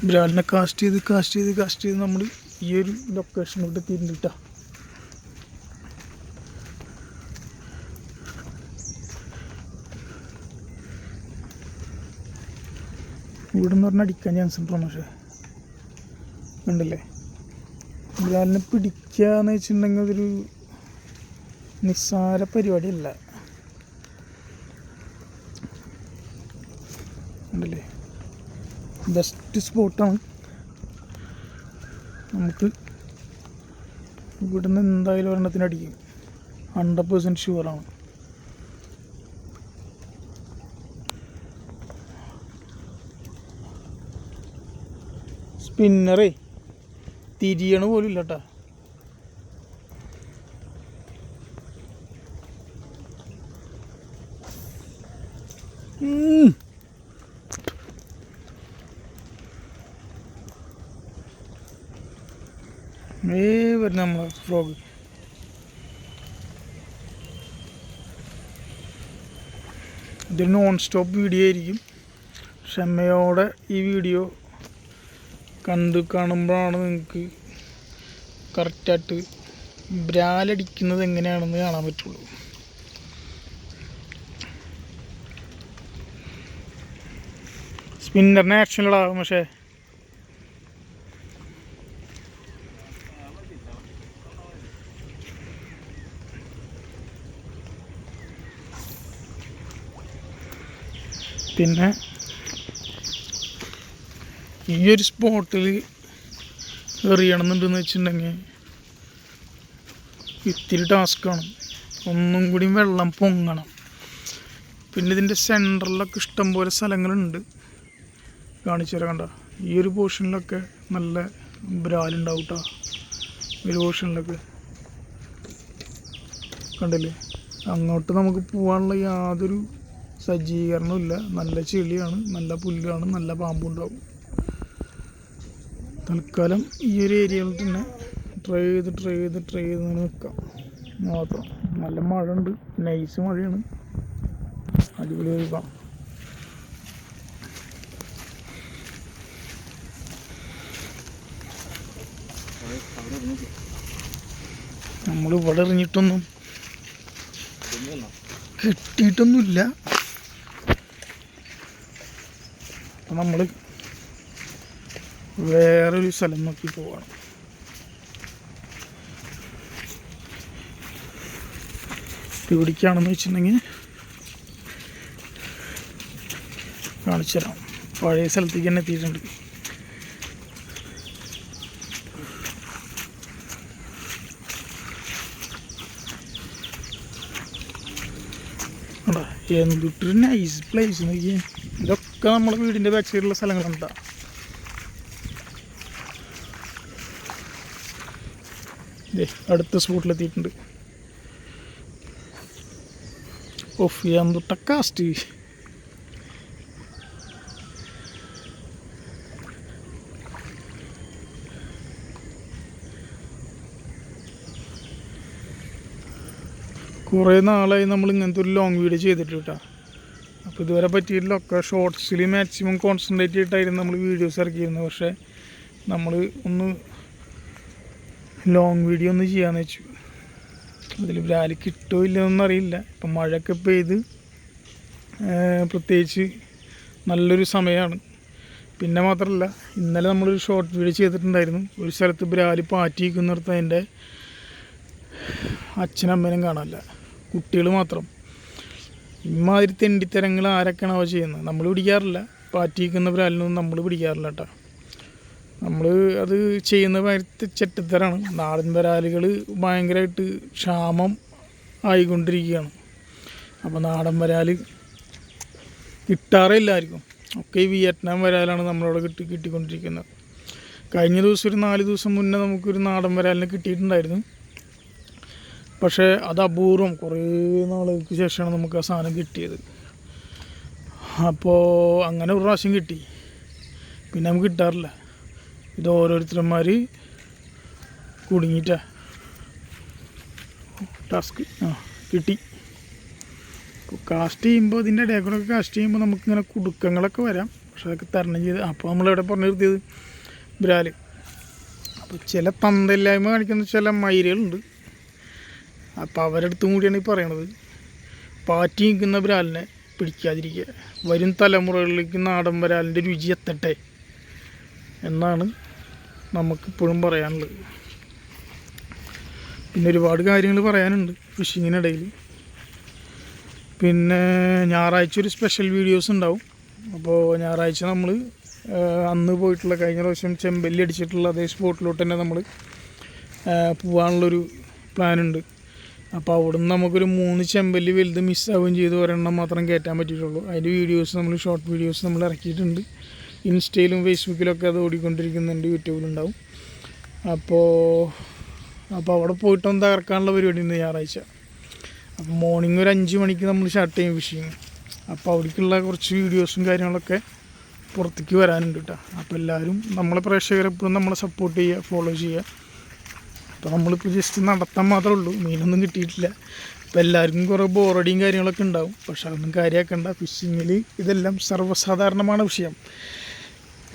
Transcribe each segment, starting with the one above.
ബ്രാലിനെ cast ചെയ്ത് നമ്മൾ ഈ ഒരു ലൊക്കേഷനിലോട്ട് എത്തിയിട്ടുണ്ട്. ഇവിടെ നിന്ന് പറഞ്ഞാൽ അടിക്കാൻ ചാൻസ് ഉണ്ടോ? പക്ഷേ ഉണ്ടല്ലേ. ബ്രാലിനെ പിടിക്കുക എന്ന് വെച്ചിട്ടുണ്ടെങ്കിൽ അതൊരു നിസ്സാര പരിപാടിയല്ല. ഉണ്ടല്ലേ, ബെസ്റ്റ് സ്പോട്ടാണ്. നമുക്ക് ഇവിടുന്ന് എന്തായാലും ഒരെണ്ണത്തിന് അടിക്കും, 100% ഷുവറാണ്. സ്പിന്നറേ തിരിയണ പോലും ഇല്ല കേട്ടോ. വരുന്ന നമ്മളെ ഫ്രോഗ്. ഇതൊരു നോൺ സ്റ്റോപ്പ് വീഡിയോ ആയിരിക്കും. ക്ഷമയോടെ ഈ വീഡിയോ കാണുമ്പോഴാണ് നിങ്ങൾക്ക് കറക്റ്റായിട്ട് ബ്രാലടിക്കുന്നത് എങ്ങനെയാണെന്ന് കാണാൻ പറ്റുള്ളൂ. സ്പിന്നറിന് ആക്ഷനിലാകും, പക്ഷേ പിന്നെ ഈ ഒരു സ്പോട്ടിൽ എറിയണമെന്നുണ്ടെന്ന് വെച്ചിട്ടുണ്ടെങ്കിൽ ഇത്തിരി ടാസ്ക്കാണ്. ഒന്നും കൂടി വെള്ളം പൊങ്ങണം. പിന്നെ ഇതിൻ്റെ സെൻറ്ററിലൊക്കെ ഇഷ്ടംപോലെ സ്ഥലങ്ങളുണ്ട്, കാണിച്ചു തരാം. കണ്ട ഈ ഒരു പോർഷനിലൊക്കെ നല്ല ബ്രാലുണ്ടാവും കേട്ടോ. ഒരു പോർഷനിലൊക്കെ കണ്ടില്ലേ, അങ്ങോട്ട് നമുക്ക് പോകാനുള്ള യാതൊരു സജ്ജീകരണവും ഇല്ല. നല്ല ചെളിയാണ്, നല്ല പുല്ലാണ്, നല്ല പാമ്പുണ്ടാവും. തൽക്കാലം ഈ ഒരു ഏരിയയിൽ തന്നെ ട്രൈ ചെയ്ത് നിൽക്കാം മാത്രം. നല്ല മഴ ഉണ്ട്, നൈസ് മഴയാണ്, അടിപൊളി നിൽക്കാം. നമ്മളിവിടെ എറിഞ്ഞിട്ടൊന്നും കിട്ടിയിട്ടൊന്നുമില്ല. അപ്പം നമ്മൾ വേറൊരു സ്ഥലം നോക്കി പോവാണ്. ഇവിടേക്കാണെന്ന് വെച്ചിട്ടുണ്ടെങ്കിൽ കാണിച്ചു തരാം. പഴയ സ്ഥലത്തേക്ക് തന്നെ എത്തിയിട്ടുണ്ട്. എന്തൊരു നൈസ് പ്ലേസ് നോക്കിയേ. ഇതൊക്കെ നമ്മുടെ വീടിൻ്റെ ബാക്ക് സൈഡിലുള്ള സ്ഥലങ്ങളുണ്ടാ. അടുത്ത സ്പോട്ടിലെത്തിയിട്ടുണ്ട്. Of എന്തൊട്ട cast. കുറേ നാളായി നമ്മൾ ഇങ്ങനത്തെ ഒരു ലോങ് വീഡിയോ ചെയ്തിട്ട് കേട്ടോ. അപ്പോൾ ഇതുവരെ പറ്റിയിട്ടില്ല. ഒക്കെ ഷോർട്സിൽ മാക്സിമം കോൺസെൻട്രേറ്റ് ചെയ്തിട്ടായിരുന്നു നമ്മൾ വീഡിയോസ് ഇറക്കിയിരുന്നത്. പക്ഷേ നമ്മൾ ഒന്ന് ലോങ് വീഡിയോ ഒന്ന് ചെയ്യാമെന്ന് വെച്ചു. അതിൽ ബ്രാല് കിട്ടുമോ ഇല്ലയെന്നൊന്നും അറിയില്ല. ഇപ്പം മഴയൊക്കെ പെയ്ത് പ്രത്യേകിച്ച് നല്ലൊരു സമയമാണ്. പിന്നെ മാത്രമല്ല, ഇന്നലെ നമ്മളൊരു ഷോർട്ട് വീഡിയോ ചെയ്തിട്ടുണ്ടായിരുന്നു. ഒരു സ്ഥലത്ത് ബ്രാല് പാറ്റിക്കുന്നിടത്ത് അതിൻ്റെ അച്ഛനമ്മേനും കാണാനില്ല, കുട്ടികൾ മാത്രം. ഇമാതിരി തെണ്ടിത്തരങ്ങൾ ആരൊക്കെയാണോ ചെയ്യുന്നത്? നമ്മൾ പിടിക്കാറില്ല. പാറ്റിക്കുന്ന ബ്രാലിനൊന്നും നമ്മൾ പിടിക്കാറില്ല കേട്ടോ. നമ്മൾ അത് ചെയ്യുന്ന ഭയങ്കര ചെറ്റത്തരാണ്. നാടൻ വരാലുകൾ ഭയങ്കരമായിട്ട് ക്ഷാമം ആയിക്കൊണ്ടിരിക്കുകയാണ്. അപ്പോൾ നാടൻ വരാൽ കിട്ടാറേ ഇല്ലായിരിക്കും. ഒക്കെ ഈ വിയറ്റ്നാം വരാലാണ് നമ്മളവിടെ കിട്ടിക്കൊണ്ടിരിക്കുന്നത്. കഴിഞ്ഞ ദിവസം ഒരു 4 ദിവസം മുന്നേ നമുക്കൊരു നാടൻ വരാലിനെ കിട്ടിയിട്ടുണ്ടായിരുന്നു. പക്ഷേ അത് അപൂർവം, കുറേ നാളുകൾക്ക് ശേഷമാണ് നമുക്ക് ആ സാധനം കിട്ടിയത്. അപ്പോൾ അങ്ങനെ ഒരു പ്രാവശ്യം കിട്ടി, പിന്നെ നമുക്ക് കിട്ടാറില്ല. ഇത് ഓരോരുത്തരന്മാർ കുടുങ്ങിയിട്ടാ ടാസ്ക്. കിട്ടി. ഇപ്പോൾ കാസ്റ്റ് ചെയ്യുമ്പോൾ ഇതിൻ്റെ ഇടയിൽ കൂടെ കാസ്റ്റ് ചെയ്യുമ്പോൾ നമുക്കിങ്ങനെ കുടുക്കങ്ങളൊക്കെ വരാം. പക്ഷെ അതൊക്കെ തരണം ചെയ്ത് അപ്പോൾ നമ്മളെവിടെ പറഞ്ഞു നിർത്തിയത് ബ്രാല്. അപ്പോൾ ചില തന്തയില്ലായ്മ കാണിക്കുന്ന ചില മയിലുകളുണ്ട്. അപ്പോൾ അവരുടെ അടുത്തും കൂടിയാണ് ഈ പറയണത്, പാറ്റി നിൽക്കുന്ന ബ്രാലിനെ പിടിക്കാതിരിക്കുക, വരും തലമുറകളിലേക്ക് നാടൻ വരാലിൻ്റെ രുചി എത്തട്ടെ എന്നാണ് നമുക്കിപ്പോഴും പറയാനുള്ളത്. പിന്നെ ഒരുപാട് കാര്യങ്ങൾ പറയാനുണ്ട് ഫിഷിങ്ങിനിടയിൽ. പിന്നെ ഞായറാഴ്ച ഒരു സ്പെഷ്യൽ വീഡിയോസ് ഉണ്ടാവും. അപ്പോൾ ഞായറാഴ്ച നമ്മൾ അന്ന് പോയിട്ടുള്ള കഴിഞ്ഞ പ്രാവശ്യം ചെമ്പല്ലി അടിച്ചിട്ടുള്ള അതേ സ്പോട്ടിലോട്ട് തന്നെ നമ്മൾ പോകാനുള്ളൊരു പ്ലാനുണ്ട്. അപ്പോൾ അവിടെ നിന്ന് നമുക്കൊരു 3 ചെമ്പല്ലി വലുത് മിസ്സാവുകയും ചെയ്ത് ഒരെണ്ണം മാത്രം കയറ്റാൻ പറ്റിയിട്ടുള്ളൂ. അതിൻ്റെ വീഡിയോസ് നമ്മൾ ഷോർട്ട് വീഡിയോസ് നമ്മൾ ഇറക്കിയിട്ടുണ്ട്. ഇൻസ്റ്റയിലും ഫേസ്ബുക്കിലൊക്കെ അത് ഓടിക്കൊണ്ടിരിക്കുന്നുണ്ട്, യൂട്യൂബിലുണ്ടാവും. അപ്പോൾ അവിടെ പോയിട്ടൊന്ന് തകർക്കാനുള്ള പരിപാടി ഉണ്ട് ഞായറാഴ്ച. അപ്പോൾ മോർണിംഗ് ഒരു 5 മണിക്ക് നമ്മൾ സ്റ്റാർട്ട് ചെയ്യും ഫിഷിങ്. അപ്പോൾ അവിടേക്കുള്ള കുറച്ച് വീഡിയോസും കാര്യങ്ങളൊക്കെ പുറത്തേക്ക് വരാനുണ്ട് കേട്ടോ. അപ്പോൾ എല്ലാവരും നമ്മളെ പ്രേക്ഷകരെ എപ്പോഴും നമ്മളെ സപ്പോർട്ട് ചെയ്യുക, ഫോളോ ചെയ്യുക. അപ്പോൾ നമ്മളിപ്പോൾ ജസ്റ്റ് നടത്താൻ മാത്രമേ ഉള്ളൂ, മീനൊന്നും കിട്ടിയിട്ടില്ല. അപ്പോൾ എല്ലാവർക്കും കുറേ ബോറടിയും കാര്യങ്ങളൊക്കെ ഉണ്ടാവും. പക്ഷെ അതൊന്നും കാര്യമാക്കണ്ട. ഫിഷിങ്ങിൽ ഇതെല്ലാം സർവ്വസാധാരണമാണ് വിഷയം.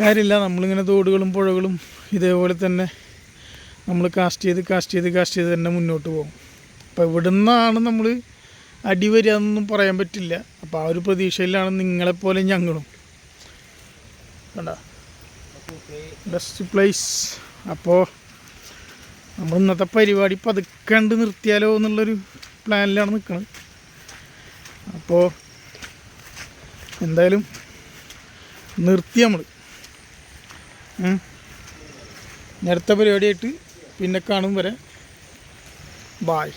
കാര്യമില്ല, നമ്മളിങ്ങനെ തോടുകളും പുഴകളും ഇതേപോലെ തന്നെ നമ്മൾ കാസ്റ്റ് ചെയ്ത് തന്നെ മുന്നോട്ട് പോകും. അപ്പോൾ ഇവിടെ നിന്നാണ് നമ്മൾ അടി വരിക എന്നൊന്നും പറയാൻ പറ്റില്ല. അപ്പോൾ ആ ഒരു പ്രതീക്ഷയിലാണ് നിങ്ങളെപ്പോലെ ഞങ്ങളും. കണ്ട ബെസ്റ്റ് പ്ലേസ്. അപ്പോൾ നമ്മൾ ഇന്നത്തെ പരിപാടി പതുക്കണ്ട് നിർത്തിയാലോ എന്നുള്ളൊരു പ്ലാനിലാണ് നിൽക്കുന്നത്. അപ്പോൾ എന്തായാലും നിർത്തി നമ്മൾ. അടുത്ത പരിപാടിയായിട്ട് പിന്നെ കാണും വരെ. ബായ്.